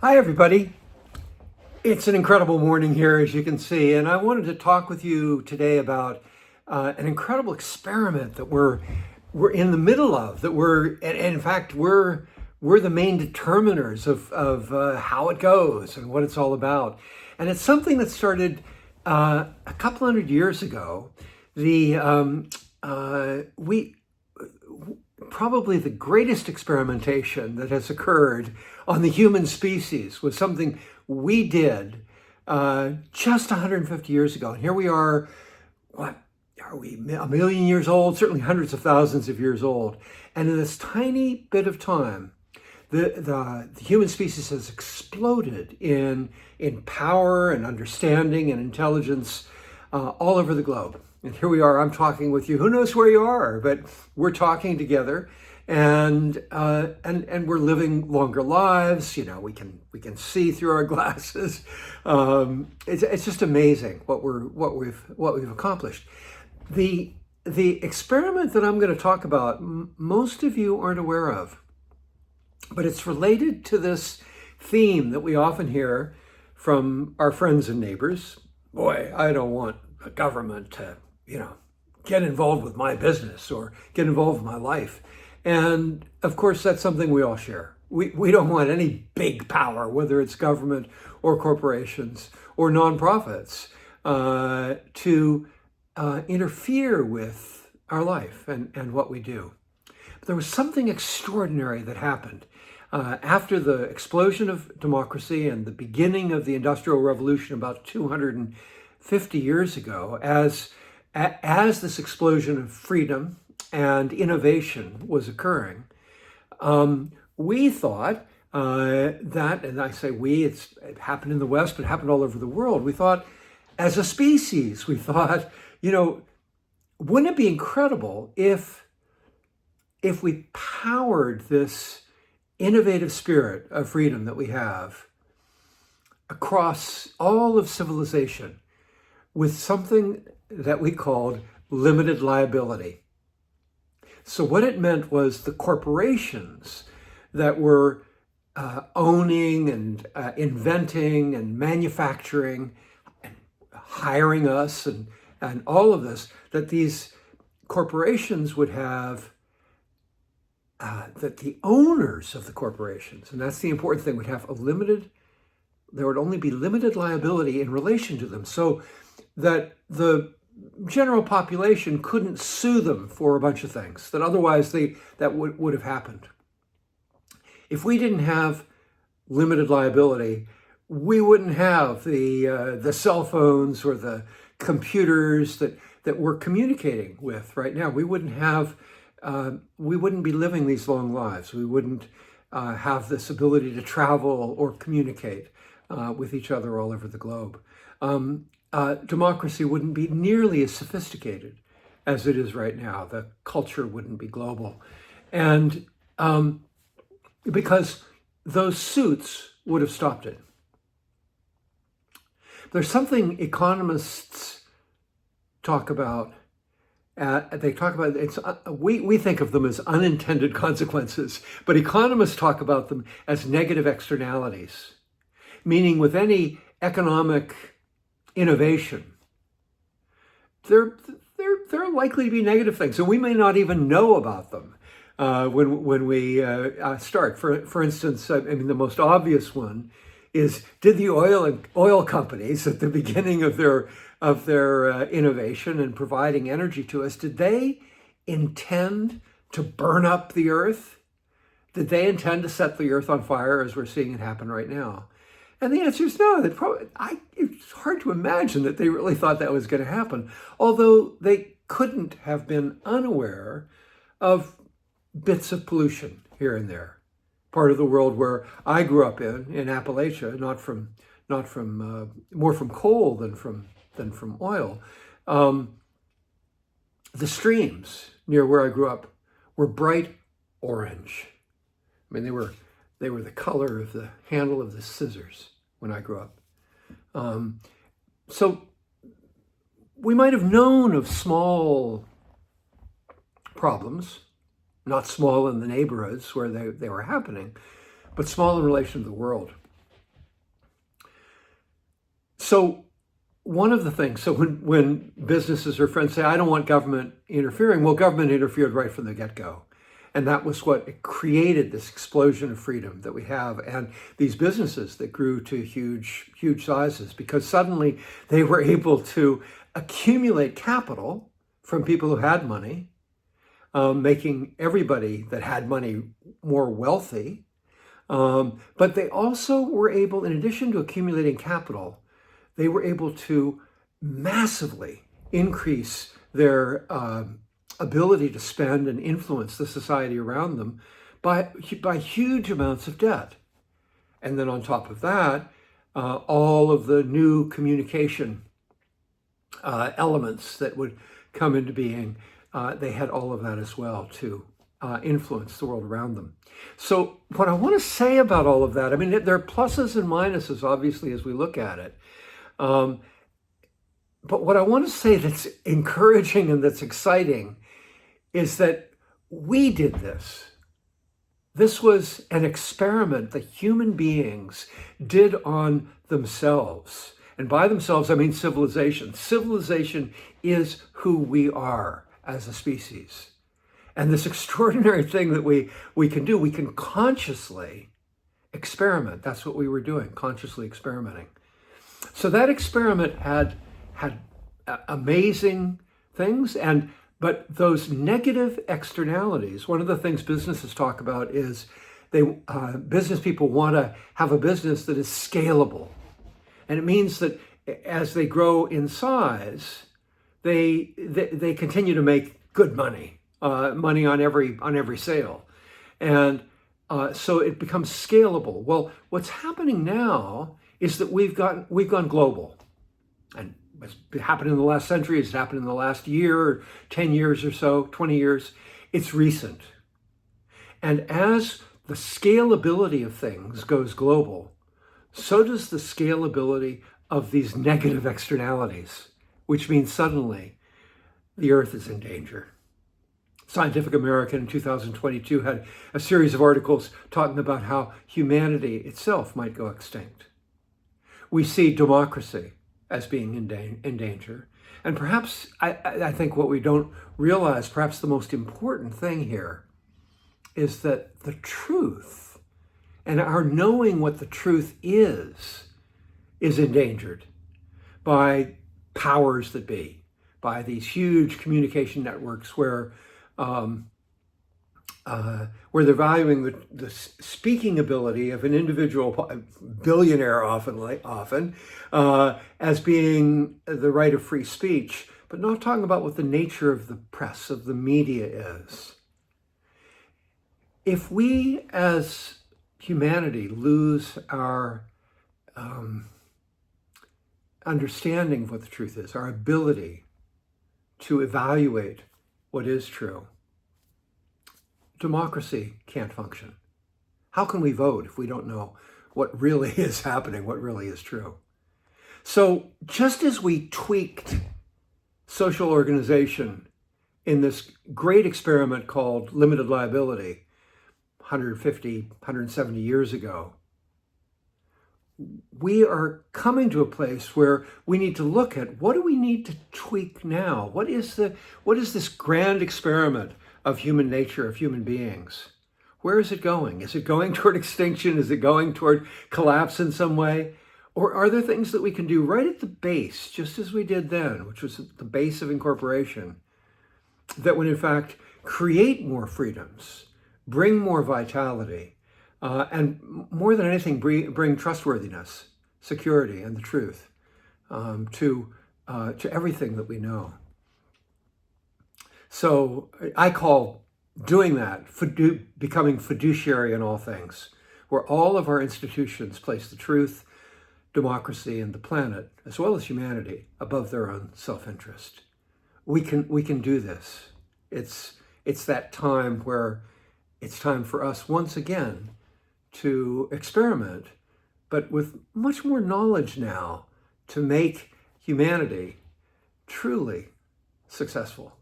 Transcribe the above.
Hi, everybody. It's an incredible morning here, as you can see, and I wanted to talk with you today about an incredible experiment that we're in the middle of. And in fact, we're the main determiners of how it goes and what it's all about. And it's something that started a couple hundred years ago. We probably the greatest experimentation that has occurred on the human species was something we did just 150 years ago. And here we are, what are we, a million years old, certainly hundreds of thousands of years old. And in this tiny bit of time, the human species has exploded in power and understanding and intelligence all over the globe. And here we are, I'm talking with you. Who knows where you are, but we're talking together, and we're living longer lives. You know, we can see through our glasses. It's just amazing what we've accomplished. The experiment that I'm going to talk about, most of you aren't aware of, but it's related to this theme that we often hear from our friends and neighbors. Boy, I don't want the government to, get involved with my business or get involved with my life. And of course, that's something we all share. We don't want any big power, whether it's government or corporations or nonprofits, to interfere with our life and what we do. But there was something extraordinary that happened after the explosion of democracy and the beginning of the Industrial Revolution about 250 years ago. As this explosion of freedom and innovation was occurring, we thought that, and I say we, it happened in the West, but it happened all over the world. We thought, as a species, we thought, wouldn't it be incredible if we powered this innovative spirit of freedom that we have across all of civilization with something that we called limited liability. So what it meant was the corporations that were owning and inventing and manufacturing and hiring us and all of this, that these corporations would have, that the owners of the corporations, and that's the important thing, would have there would only be limited liability in relation to them, so that the general population couldn't sue them for a bunch of things that otherwise that would have happened. If we didn't have limited liability, we wouldn't have the cell phones or the computers that we're communicating with right now. We wouldn't be living these long lives. We wouldn't have this ability to travel or communicate with each other all over the globe. Democracy wouldn't be nearly as sophisticated as it is right now. The culture wouldn't be global. And because those suits would have stopped it. There's something economists talk about. We think of them as unintended consequences, but economists talk about them as negative externalities, meaning with any economic innovation, there are likely to be negative things, and we may not even know about them when we start. For instance, the most obvious one is: did the oil companies at the beginning of their innovation and providing energy to us, did they intend to burn up the earth? Did they intend to set the earth on fire as we're seeing it happen right now? And the answer is no. It's hard to imagine that they really thought that was going to happen, although they couldn't have been unaware of bits of pollution here and there. Part of the world where I grew up in Appalachia, more from coal than from oil. The streams near where I grew up were bright orange. I mean, they were the color of the handle of the scissors when I grew up. So we might have known of small problems, not small in the neighborhoods where they were happening, but small in relation to the world. So one of the things, so when businesses or friends say, I don't want government interfering, well, government interfered right from the get-go. And that was what created this explosion of freedom that we have, and these businesses that grew to huge, huge sizes, because suddenly they were able to accumulate capital from people who had money, making everybody that had money more wealthy. But they also were able, in addition to accumulating capital, they were able to massively increase their ability to spend and influence the society around them by huge amounts of debt. And then on top of that, all of the new communication elements that would come into being, they had all of that as well to influence the world around them. So what I want to say about all of that, I mean, there are pluses and minuses, obviously, as we look at it. But what I want to say that's encouraging and that's exciting is that we did this. This was an experiment that human beings did on themselves. And by themselves, I mean civilization. Civilization is who we are as a species. And this extraordinary thing that we can do, we can consciously experiment. That's what we were doing, consciously experimenting. So that experiment had amazing things, but those negative externalities, one of the things businesses talk about is business people want to have a business that is scalable. And it means that as they grow in size, they continue to make good money, money on every sale. And so it becomes scalable. Well, what's happening now is that we've gone global. And it's happened in the last century, it's happened in the last year, 10 years or so, 20 years. It's recent. And as the scalability of things goes global, so does the scalability of these negative externalities, which means suddenly the earth is in danger. Scientific American in 2022 had a series of articles talking about how humanity itself might go extinct. We see democracy as being in danger. And perhaps, I think what we don't realize, perhaps the most important thing here, is that the truth and our knowing what the truth is endangered by powers that be, by these huge communication networks where they're valuing the speaking ability of an individual billionaire often as being the right of free speech, but not talking about what the nature of the press, of the media is. If we as humanity lose our understanding of what the truth is, our ability to evaluate what is true, democracy can't function. How can we vote if we don't know what really is happening, what really is true? So just as we tweaked social organization in this great experiment called limited liability 150, 170 years ago, we are coming to a place where we need to look at what do we need to tweak now? What is this grand experiment of human nature, of human beings? Where is it going? Is it going toward extinction? Is it going toward collapse in some way? Or are there things that we can do right at the base, just as we did then, which was the base of incorporation, that would in fact create more freedoms, bring more vitality, and more than anything, bring trustworthiness, security, and the truth to everything that we know. So I call doing that becoming fiduciary in all things, where all of our institutions place the truth, democracy, and the planet, as well as humanity, above their own self-interest. We can do this. It's that time where it's time for us once again to experiment, but with much more knowledge now to make humanity truly successful.